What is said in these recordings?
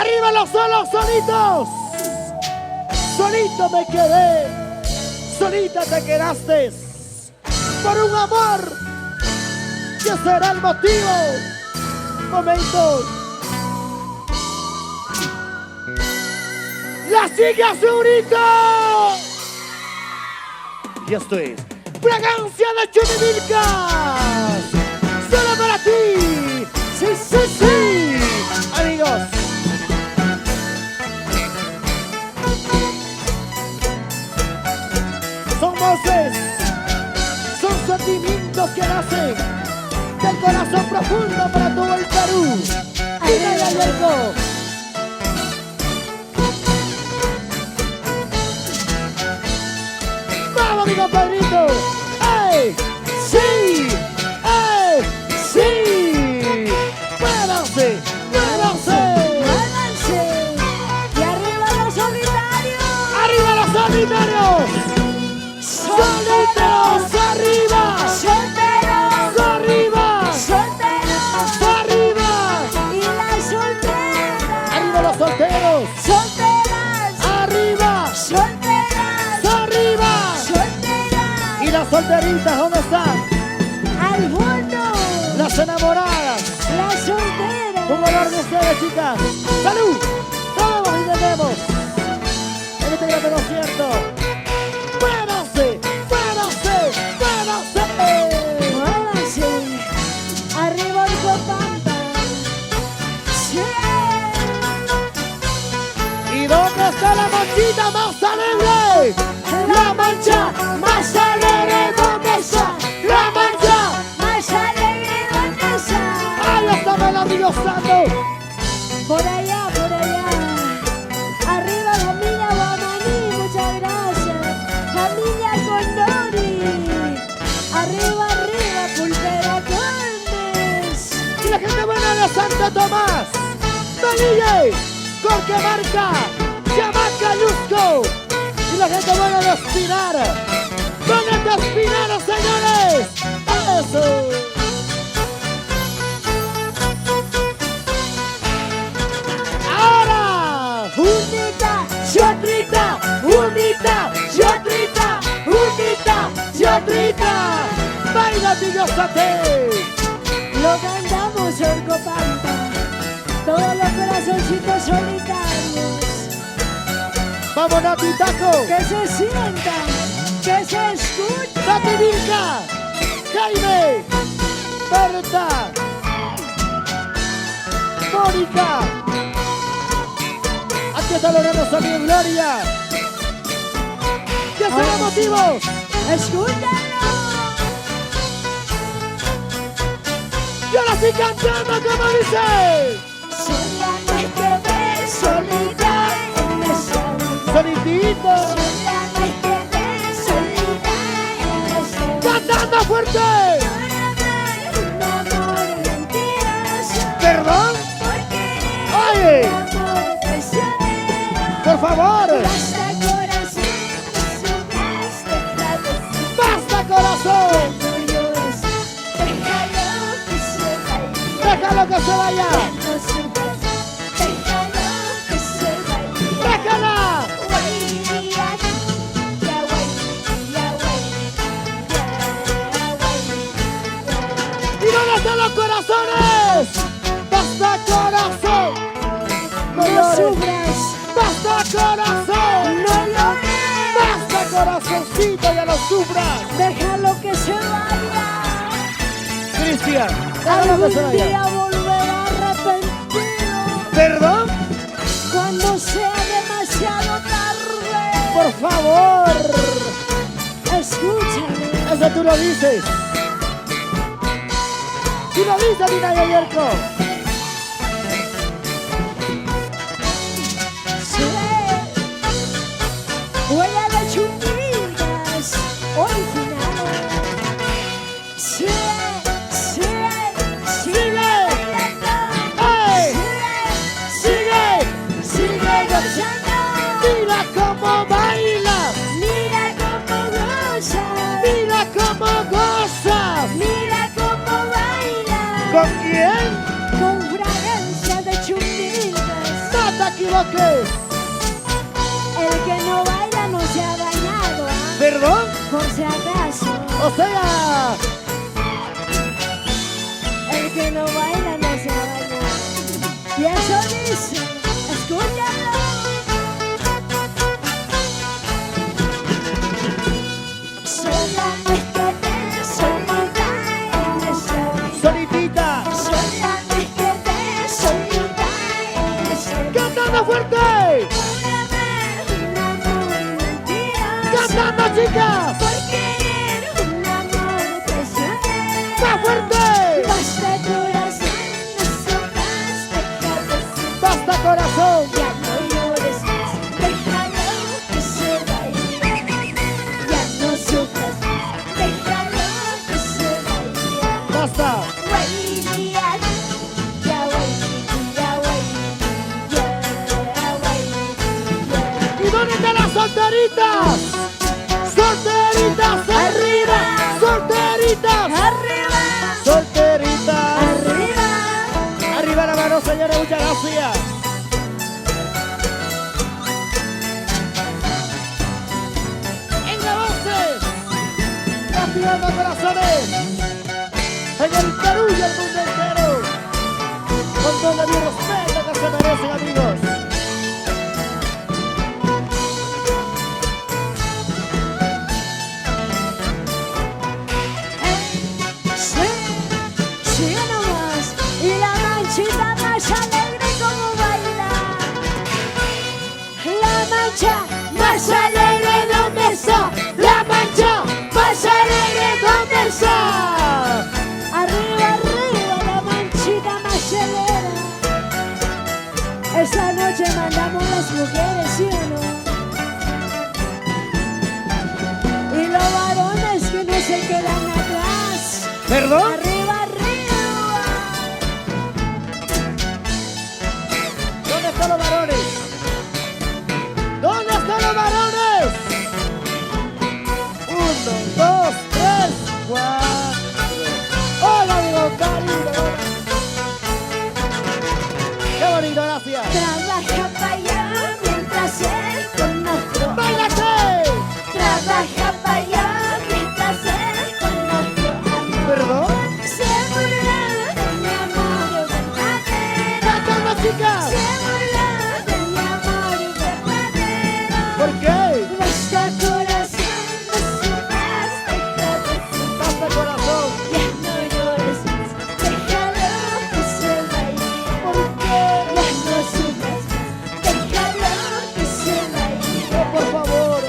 Arriba los solos, solitos. Solito me quedé, solita te quedaste. Por un amor que será el motivo. Momento. Las chicas Zurito. Y esto es Fragancia de Chumimilcas. Solo para ti. Sí, sí, sí. Amigos. Son voces, son sentimientos que nacen del corazón profundo para todo el Perú. Dime, Gallego. ¡Vamos, mi compadrito! ¡Ey! ¡Sí! ¡Ey! ¡Sí! ¡Muévanse! ¡Muévanse! ¡Muévanse! ¡Y arriba los solitarios! ¡Arriba los solitarios! ¡Solteros arriba! ¡Solteros! ¡Arriba! ¡Solteros! ¡Arriba! ¡Y las solteras! ¡Arriba los solteros! ¡Solteras! ¡Arriba! ¡Solteras! ¡Arriba! ¡Solteras! ¿Y las solteritas dónde están? ¡Al fondo! ¡Las enamoradas! ¡Las solteras! ¡Un honor de ustedes, chicas! ¡Salud! ¡Todos entendemos! En este gran concierto. ¡Muévanse! ¡Muévanse! ¡Muévanse! ¡Muévanse! ¡Arriba el Copampa! ¡Sí! ¿Y dónde está la manchita más alegre? ¡La mancha más alegre! ¿Dónde está? ¡La mancha! ¡Más alegre donde está! ¡Ahí está maravilloso! Por allá, por allá. Arriba familia Guamaní, muchas gracias. Familia Condori. Arriba, arriba, Pulpera Condes. Y la gente buena de Santo Tomás, Danille, Corquemarca, Yamaca, Yusco. Y la gente buena de Espinar. ¡Van a Espinar, señores! ¡Eso! ¡Ahora! Unita, ¡Yotrita! ¡Unita! ¡Yotrita! ¡Unita! ¡Yotrita! ¡Baila, Tigosate! lo cantamos en Copampa. Todos los corazoncitos solitarios. ¡Vamos, Nati Taco! Que se sientan, que se escuchen. ¡Nati Vilca! ¡Jaime! ¡Berta! ¡Mónica! Aquí está Lorena Samir Gloria. ¡Que son emotivos! Escúchalo. ¡Y ahora sí cantando como dice! Solamente ves solita en la soledad. ¡Solitito! Solamente ves solita en la soledad. ¡Cantando fuerte! Un amor mentiroso. ¿Perdón? Porque ¡Oye! un amor traicionero. ¡Por favor! Basta corazón, subraste la vez. ¡Basta, corazón! No llores, déjalo que se vaya. ¡Déjalo que se vaya! No sufras, déjalo que se vaya. ¡Déjala! ¿Y dónde están los corazones? ¡Basta, corazón! ¡No No llores! sufras, ¡Basta, corazón! no llores. ¡Basta, corazoncito! ¡Ya no sufras! Déjalo que se vaya. Cristian, déjalo que se Algún día vaya. volverá arrepentido ¿Perdón? cuando sea demasiado tarde. ¡Por favor! Escúchame. Eso tú lo dices. ¡Tú lo dices, Dina Yayerko! Huele de chumillas original. Sí, sí, ¡Sigue! ¡Ey! ¡Sigue! ¡Sigue gozando! ¡Mira cómo baila! Mira cómo goza. ¡Mira cómo goza! Mira cómo baila. ¿Con quién? equivoques. El que no baila no se ha bañado, ¿ah? ¿Perdón? Por si acaso. O sea, El que no baila no se ha bañado. Y eso dice, escúchalo. Solamente te solita en esa vida. solitita. Solamente te solita en esa vida. ¡Cantando fuerte! Una vez un amor mentiroso. ¡Cantando, chicas! Por querer un amor traicionero. ¡Más fuerte! Basta corazón, no sufras, déjalo ser. ¡Basta, corazón! Ya no llores más, déjalo que se vaya. Ya no sufras más, déjalo que se vaya. ¡Basta! ¿Y dónde están las solteritas? ¡Solteritas arriba! ¡Solteritas! Arriba, ¡Solteritas! arriba. Arriba la mano, señores, muchas gracias. En la voces, campeando corazones. En el Perú y el mundo entero. Con todo mi respeto que se merecen, amigos. Sí nomás. Y la manchita más alegre como baila. La mancha más alegre, ¿dónde está? La mancha más alegre, ¿dónde está? Arriba, arriba, la manchita más alegre. Esta noche mandamos las mujeres, ¿sí o no? Y los varones que no se quedan atrás. ¿Perdón? Arriba, arriba. ¿Dónde están los varones? ¿Dónde están los varones? 1, 2, 3, 4. Hola, amigo Karina. Qué bonito, gracias. Trabaja para allá mientras él con otro. ¡Báilate! Trabaja para allá mientras él con otro. ¿Perdón? Se burla de mi amor verdadero. ¡Cantando, chicas! Se burla de mi amor verdadero. ¿Por qué? Basta corazón, no sufras, déjalo ser. ¡Basta, corazón! Ya no llores más, déjalo que se vaya. ¿Por qué? Ya no sufras más, déjalo que se vaya. Por favor.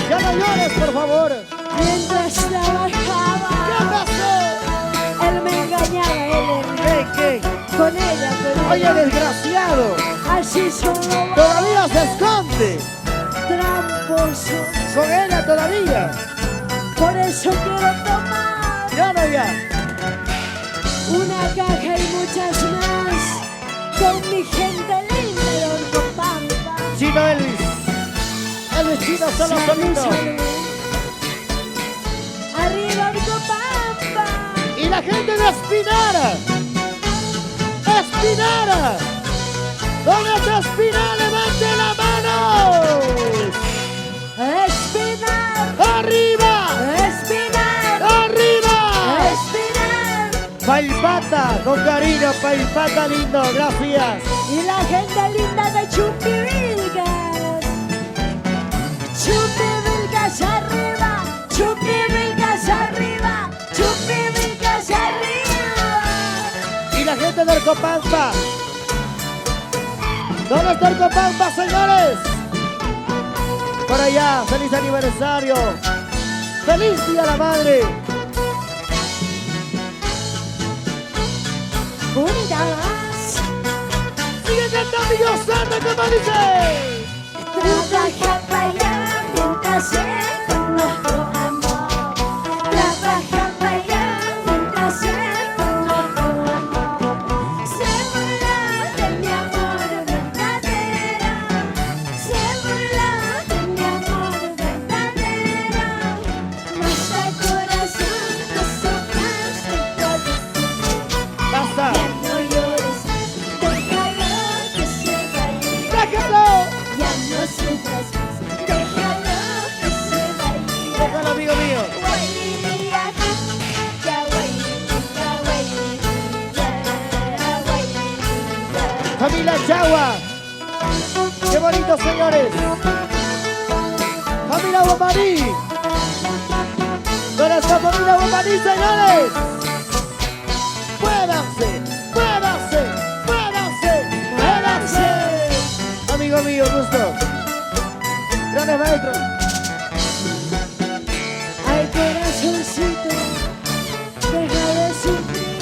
Ya no llores, por favor. Mientras ¿Qué trabajaba, pasó? él me engañaba, ¿Qué? con ella, Oye, desgraciado. así son los Todavía se esconde. tramposos. Con ella todavía. Por eso quiero tomar Ya no, ya. una caja y muchas más con mi gente linda de Orcopampa. Chino Elvis. Elvis Chino solo Salud, solito. salud. Arriba Orcopampa. Y la gente de Espinara. Espinara. ¿Dónde está Espinara? Levante la mano. Espinar, Arriba. espinar, Arriba. espinar. Paipata, con cariño, Paipata lindo, gracias. Y la gente linda de Chupivilcas. Chupivilcas arriba, Chupivilcas arriba, Chupivilcas arriba. Y la gente del Copampa. ¿Dónde está el Copampa, señores? Por allá, feliz aniversario. Feliz Día de la Madre. Bonita más. Sigue cantando y gozando, como dice. Trabaja para allá mientras él con otro amor. Trabaja para allá mientras él con otro amor. Se burla de mi amor verdadero. Se burla de mi amor verdadero. Basta corazón, no sufras, Familia Chagua. Qué bonito, señores. Familia Bombaní. Con esta familia Bombaní, señores. Muévanse, muévanse, muévanse, muévanse. Amigo mío, gusto. Grandes maestros. Ay, corazoncito, deja de sufrir.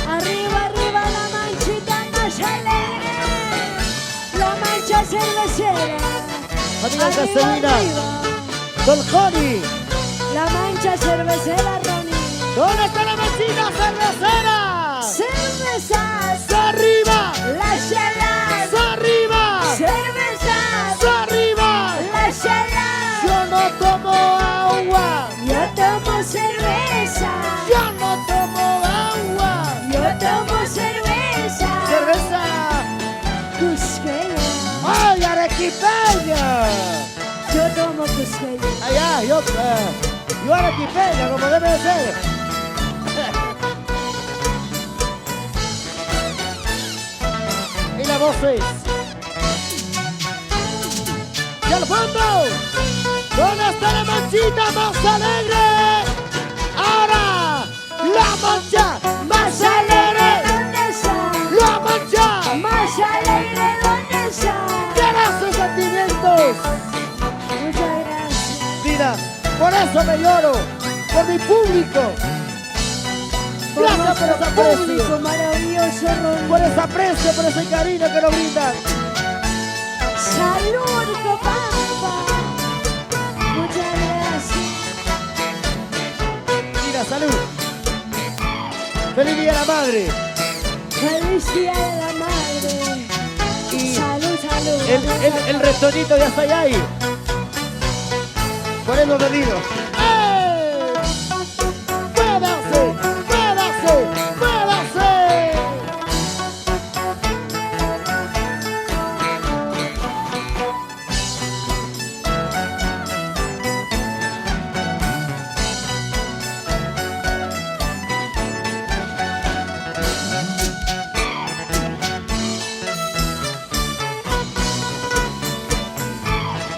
Arriba, arriba la manchita más alegre, la mancha cervecera. Familia Arriba, Castellina. arriba, Don Joni. la mancha cervecera, Ronnie. ¿Dónde está la manchita cervecera? Cervezas, ¡Arriba! las chelas, ¡Arriba! cervezas, ¡Arriba! las chelas. Yo no tomo agua. Yo tomo cerveza, Yo no tomo agua. yo tomo cerveza. Cerveza. Cusqueña, ¡Ay, arequipeña! yo tomo cusqueña. Allá, yo arequipeña, como debe de ser. Y la voz es. ¡Y al fondo! ¿Dónde está la manchita más alegre? Ahora, la mancha más alegre. ¿Dónde está? La mancha. Más alegre, ¿dónde está? ¡Gracias, sentimientos! Muchas gracias. Mira, por eso me lloro, por mi público. Gracias por ese público aprecio, maravilloso, Ronnie. por ese aprecio, por ese cariño que nos brindan. Salud, Copampa. Muchas gracias. Mira, salud. Feliz Día de la Madre. Feliz Día de la Madre. Y Salud, salud. el retoñito ya está allá ahí. Por eso venido. ¡Eh! ¡Muévanse! ¡Muévanse! ¡Muévanse!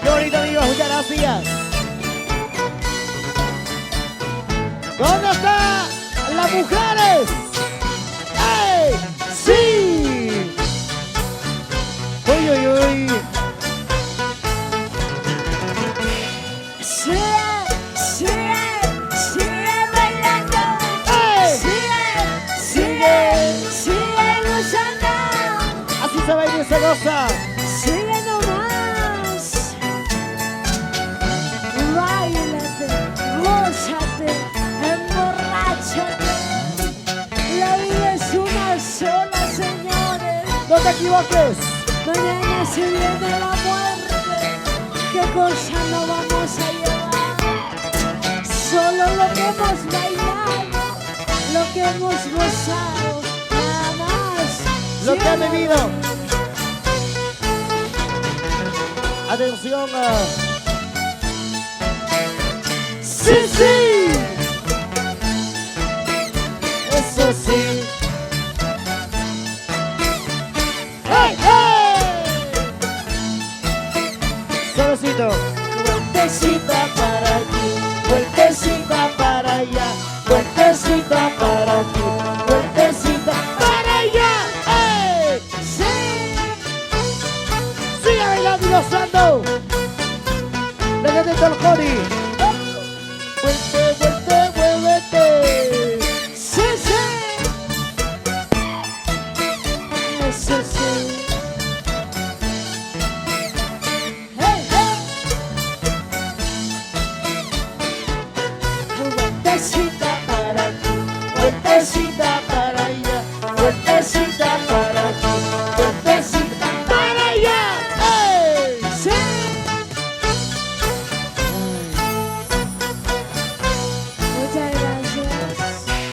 Qué bonito, amigos, muchas gracias. ¿Dónde están las mujeres? ¡Ey! ¡Sí! ¡Uy, uy, uy! Sigue, sigue, sigue bailando. ¡Ey! Sigue, sigue, sigue gozando. Así se baila y se goza. Sigue nomás. Báilate, gózate, emborráchate. La vida es una sola, señores. No te equivoques. Mañana se viene la muerte. ¿Qué cosa no vamos a llevar? Solo lo que hemos bailado, lo que hemos gozado, nada más. Lo que ha ¿Sí o no? vivido. Atención. ¡Sí, sí! Eso sí. ¡Hey, hey! Suavecito. Vueltecita para aquí, vueltecita para allá, vueltecita para aquí, vueltecita para allá. ¡Hey! Sí. ¡Sigue bailando y gozando! ¡Déjate con Joni! ¡Vuelte, vuelte, vuélvete! Sí, sí. Eso sí. Hey, hey. Vueltecita para aquí, vueltecita para allá, vueltecita